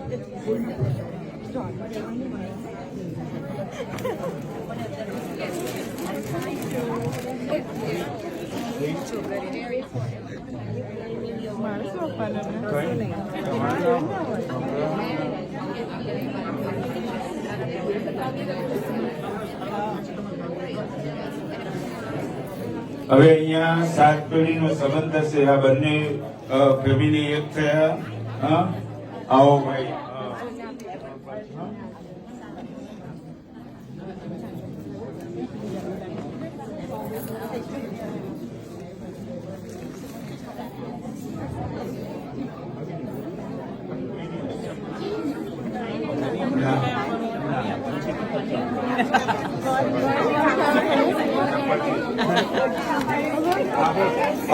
હવે અહીંયા 7 પેઢીનો સંબંધ હશે. આ બંને ફેમિલી એક થયા. આવો ભાઈ.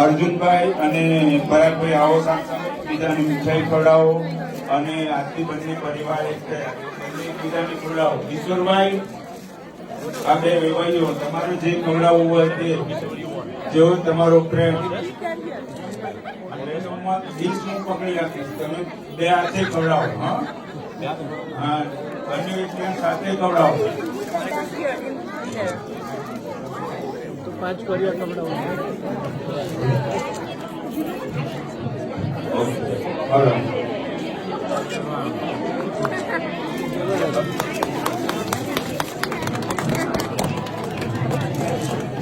અર્જુનભાઈ અને પરાગભાઈ આવો બીજાને મીઠાઈ ખવડાવો અને આજથી બંને પરિવાર એક થયા. બીજાને ખવડાવો. ઈશ્વરભાઈ, આ બે વેવાઈઓ તમારે જે ખવડાવવું હોય તે જેવો તમારો પ્રેમ પકડી રાખીશ. તમે બે હાથે ખવડાવો. હા, બંને વ્યક્તિઓ સાથે ખવડાવો. 5 કોરિયા ખવડાવો.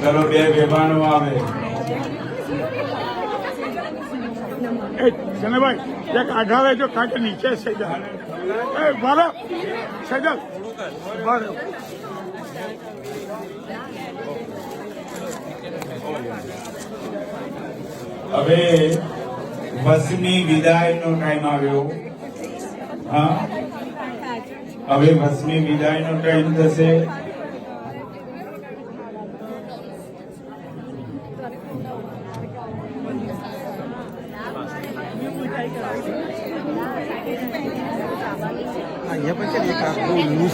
ચલો, બે બેભાનો આવે. જનભાઈ એક આઢાવે જો કાંકે નીચે સજલ બરો સજલ બરો. હવે બસની વિદાયનો ટાઈમ આવ્યો. હા, હવે બસની વિદાયનો ટાઈમ થશે. અહીંયા પછી એક આખું